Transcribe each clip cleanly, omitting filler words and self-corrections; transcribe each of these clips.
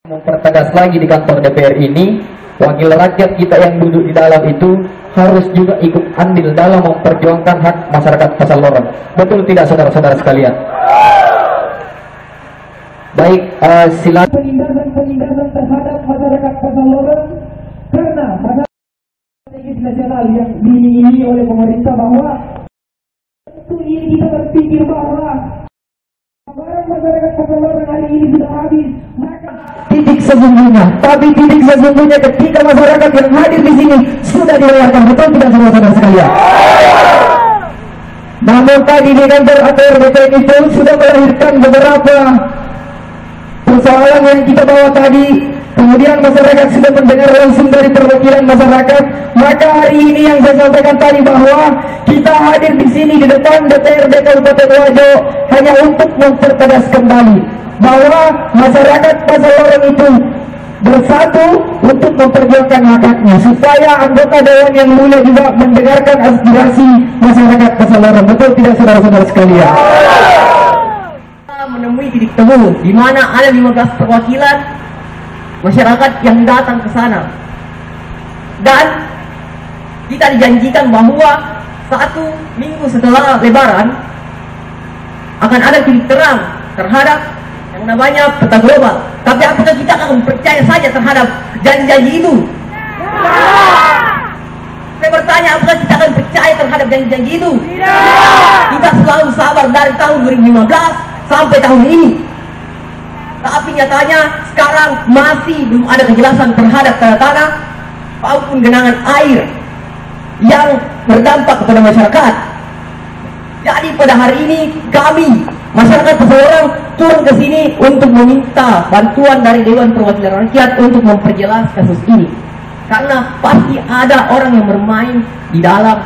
Mempertegas lagi di kantor DPR ini, wakil rakyat kita yang duduk di dalam itu harus juga ikut andil dalam memperjuangkan hak masyarakat Pasar Lorong. Betul tidak saudara-saudara sekalian? Baik, silakan. Penindasan terhadap masyarakat Pasar Lorong karena masyarakat strategis nasional yang diingini oleh pemerintah bahwa ini kita berpikir bahwa barang masyarakat Pasar Lorong hari ini sudah habis, maka Titik sesungguhnya, tapi titik sesungguhnya ketika masyarakat yang hadir di sini sudah dilewatkan. Betul tidak saudara-saudara sekalian? Namun tadi di kantor ATR BPN itu sudah melahirkan beberapa persoalan yang kita bawa tadi. Kemudian masyarakat sudah mendengar langsung dari perwakilan masyarakat. Maka hari ini yang saya sampaikan tadi bahwa kita hadir di sini di depan DPRD Kabupaten Wajo hanya untuk mempertegas kembali bahwa masyarakat Pasar Lorong itu bersatu untuk memperjuangkan hak-haknya, supaya anggota dewan yang mulia juga mendengarkan aspirasi masyarakat Pasar Lorong. Betul tidak saudara-saudara sekalian? Menemui titik temu di mana ada 15 perwakilan masyarakat yang datang ke sana, dan kita dijanjikan bahwa 1 minggu setelah Lebaran akan ada titik terang terhadap yang namanya peta global. Tapi apakah kita akan percaya saja terhadap janji-janji itu? Saya bertanya, apakah kita akan percaya terhadap janji-janji itu? Kita selalu sabar dari tahun 2015 sampai tahun ini, tapi nyatanya sekarang masih belum ada kejelasan terhadap tata tanah maupun genangan air yang berdampak kepada masyarakat. Jadi pada hari ini kami masyarakat Pasar Lorong turun ke sini untuk meminta bantuan dari Dewan Perwakilan Rakyat untuk memperjelas kasus ini, karena pasti ada orang yang bermain di dalam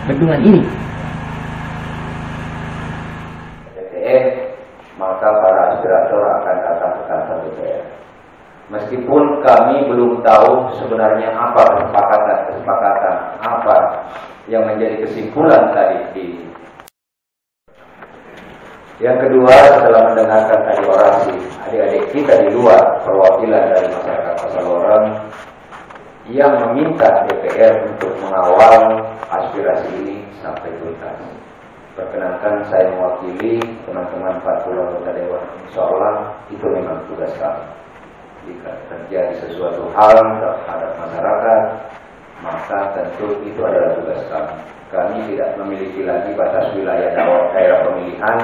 bendungan ini. Maka para aspirator akan datang ke kantor DPR. Meskipun kami belum tahu sebenarnya apa kesepakatan apa yang menjadi kesimpulan tadi. Yang kedua, setelah mendengarkan tadi orasi adik-adik kita di luar perwakilan dari masyarakat Pasar Lorong yang meminta DPR untuk mengawal aspirasi ini sampai tuntas. Perkenankan saya mewakili teman-teman 40 anggota dewan. Insya Allah itu memang tugas kami. Jika terjadi sesuatu hal terhadap masyarakat, maka tentu itu adalah tugas kami. Kami tidak memiliki lagi batas wilayah daerah pemilihan.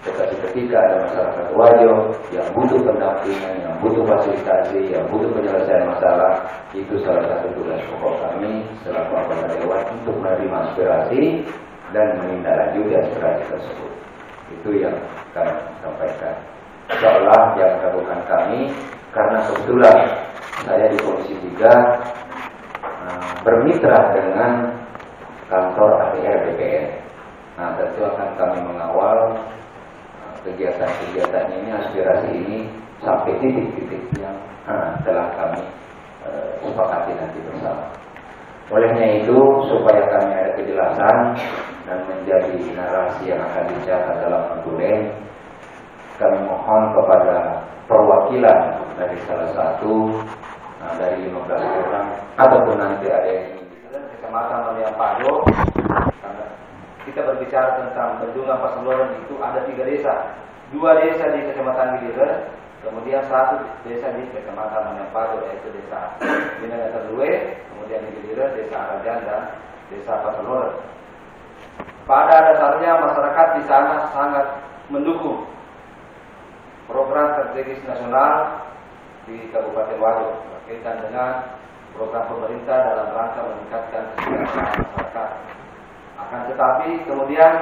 Tetapi ketika ada masyarakat Wajo yang butuh pendampingan, yang butuh fasilitasi, yang butuh penyelesaian masalah, itu salah satu tugas pokok kami selaku anggota dewan untuk menerima aspirasi dan menindaklanjuti aspirasi tersebut. Itu yang kami sampaikan. Insyaallah yang melakukan kami, karena kebetulan saya di Komisi 3 bermitra dengan kantor ATR BPN. Nah, tentu akan kami mengawal kegiatan-kegiatan ini, aspirasi ini sampai titik-titik yang telah kami sepakati nanti bersama. Olehnya itu, supaya kami ada kejelasan dan menjadi narasi yang akan dicatat dalam dokumen, kami mohon kepada perwakilan dari salah satu dari 15 orang ataupun nanti ada yang ingin Kecamatan Maliampado, karena kita berbicara tentang bendungan Pasar Lorong itu ada 3 desa, 2 desa di Kecamatan Gilir, kemudian 1 desa di Kecamatan Maliampado, yaitu desa Binanga Terlue, kemudian di Gilir desa Arajan dan desa Pasar Lorong. Pada dasarnya masyarakat di sana sangat mendukung program strategis nasional di Kabupaten Wajo berkaitan dengan program pemerintah dalam rangka meningkatkan kesejahteraan masyarakat. Akan tetapi kemudian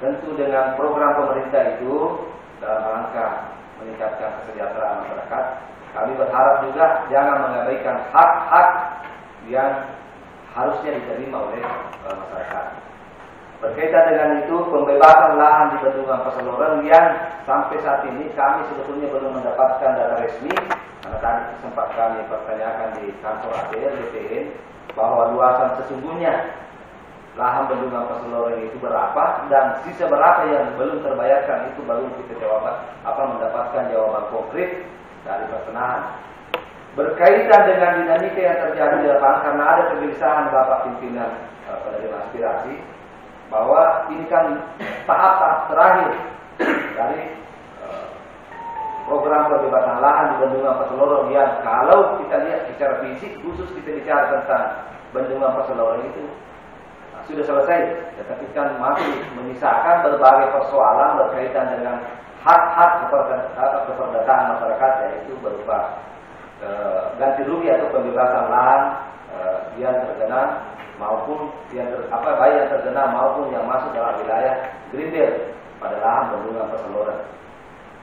tentu dengan program pemerintah itu dalam rangka meningkatkan kesejahteraan masyarakat, kami berharap juga jangan mengabaikan hak-hak yang harusnya diterima oleh masyarakat. Berkaitan dengan itu, pembebasan lahan di bendungan Pasar Lorong yang sampai saat ini kami sebetulnya belum mendapatkan data resmi, karena tadi sempat kami pertanyakan di kantor ATR BPN bahwa luasan sesungguhnya lahan bendungan Peseloreng itu berapa dan sisa berapa yang belum terbayarkan, itu baru kita mendapatkan jawaban konkret dari pertenahan. Berkaitan dengan dinamika yang terjadi di lapangan, karena ada kegelisahan Bapak pimpinan penerima aspirasi bahwa ini kan tahap terakhir dari program pembebasan lahan di bendungan Peseloreng yang kalau kita lihat secara fisik, khusus kita bicara tentang bendungan Peseloreng itu sudah selesai, tetapi kan masih menyisakan berbagai persoalan berkaitan dengan hak-hak keperdataan masyarakat, yaitu berupa ganti rugi atau pembebasan lahan yang tergenang maupun baik yang tergenang maupun yang masuk dalam wilayah green belt pada lahan bendungan Peseloreng.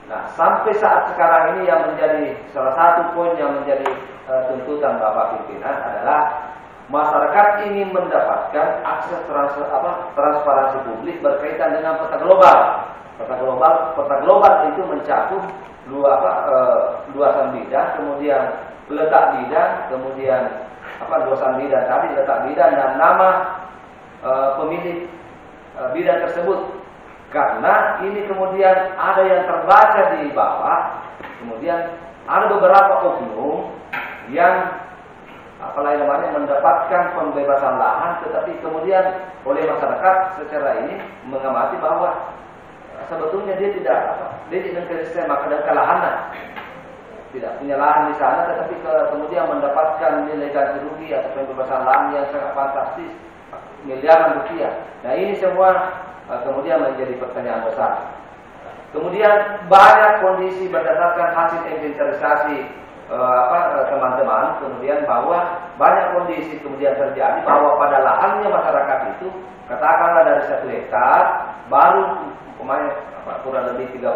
Nah, sampai saat sekarang ini yang menjadi salah satu poin yang menjadi tuntutan Bapak pimpinan adalah masyarakat ingin mendapatkan akses transparansi publik berkaitan dengan peta global. Peta global itu mencakup luasan bidang, kemudian letak bidang, kemudian luasan bidang tadi, letak bidang dan nama pemilik bidang tersebut. Karena ini kemudian ada yang terbaca di bawah, kemudian ada beberapa oknum yang mendapatkan pembebasan lahan, tetapi kemudian oleh masyarakat secara ini mengamati bahwa sebetulnya dia tidak kelahanan, tidak punya lahan di sana, tetapi kemudian mendapatkan nilai ganti rugi atau pembebasan lahan yang sangat fantastis, miliaran rupiah. Nah, ini semua kemudian menjadi pertanyaan besar. Kemudian banyak kondisi berdasarkan hasil inventarisasi teman-teman, kemudian bahwa banyak kondisi kemudian terjadi bahwa pada lahannya masyarakat itu katakanlah dari 1 hektar baru kurang lebih 30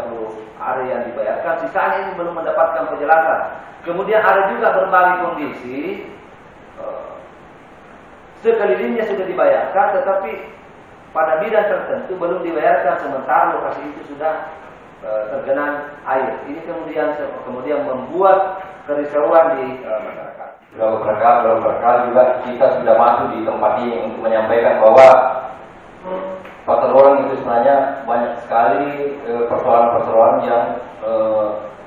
area yang dibayarkan, sisanya ini belum mendapatkan penjelasan. Kemudian ada juga berbagai kondisi sekelilingnya sudah dibayarkan, tetapi pada bidang tertentu belum dibayarkan, sementara lokasi itu sudah tergenang air. Ini kemudian membuat kerisauan di masyarakat. Beberapa kali juga kita sudah masuk di tempat ini untuk menyampaikan bahwa Peseloreng itu sebenarnya banyak sekali persoalan-persoalan yang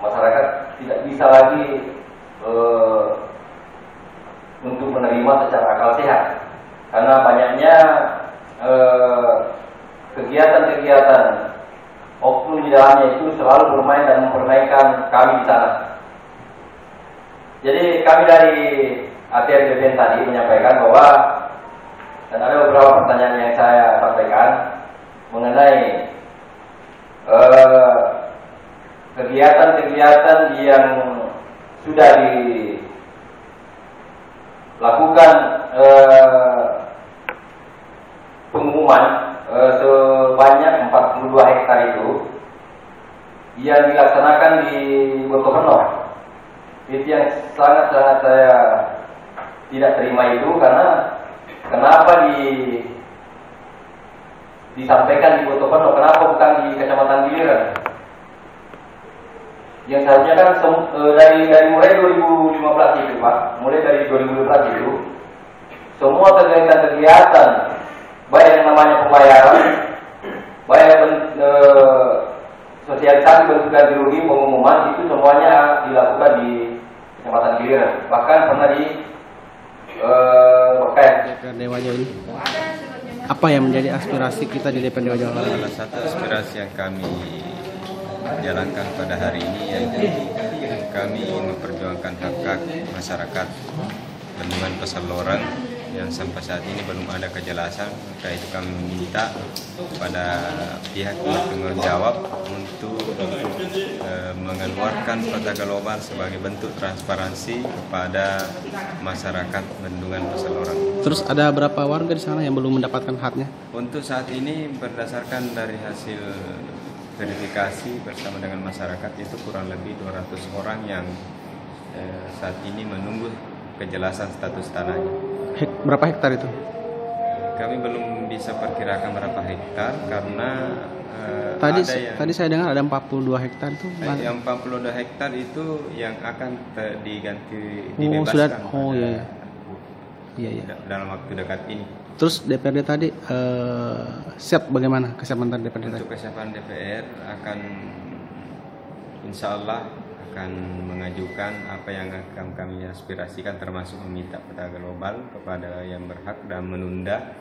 masyarakat tidak bisa lagi untuk menerima secara akal sehat, karena banyaknya kegiatan-kegiatan oknum di dalamnya itu selalu bermain dan mempermainkan kami di sana. Jadi kami dari ATR BPN tadi menyampaikan bahwa, dan ada beberapa pertanyaan yang saya sampaikan mengenai kegiatan-kegiatan yang sudah dilakukan pengumuman sebanyak 42 hektar itu yang dilaksanakan di Botopenok. Itu yang sangat-sangat saya tidak terima itu, karena kenapa disampaikan di Botopenok, kenapa bukan di Kecamatan Giliran? Yang seharusnya kan dari mulai 2015 itu Pak, mulai dari 2015 itu semua kegiatan-kegiatan baik yang namanya pembayaran, baik sosialisasi bentuk ganti rugi, pengumuman, itu semuanya dilakukan di Kecamatan Giliran. Bahkan pernah di Dewa Jawa ini. Apa yang menjadi aspirasi kita di DPN Dewa Jawa? Salah satu aspirasi yang kami jalankan pada hari ini yaitu kami memperjuangkan hak-hak masyarakat bendungan Peseloreng yang sampai saat ini belum ada kejelasan. Maka itu kami meminta pada pihak bertanggung jawab untuk mengeluarkan peta global sebagai bentuk transparansi kepada masyarakat bendungan Peseloreng. Terus ada berapa warga di sana yang belum mendapatkan haknya? Untuk saat ini berdasarkan dari hasil verifikasi bersama dengan masyarakat itu kurang lebih 200 orang yang saat ini menunggu kejelasan status tanahnya. Berapa hektar itu? Kami belum bisa perkirakan berapa hektar karena tadi saya dengar ada 42 hektar itu. Yang 42 hektar itu yang akan diganti dibebaskan. Iya. dalam waktu dekat ini. Terus DPRD tadi siap bagaimana kesiapan DPRD tadi? Untuk kesiapan DPR akan insya Allah akan mengajukan apa yang akan kami aspirasikan, termasuk meminta pada global kepada yang berhak dan menunda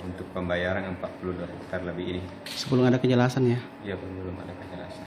untuk pembayaran 42 hektar lebih ini. Sebelum ada kejelasan ya? Ya, belum ada kejelasan.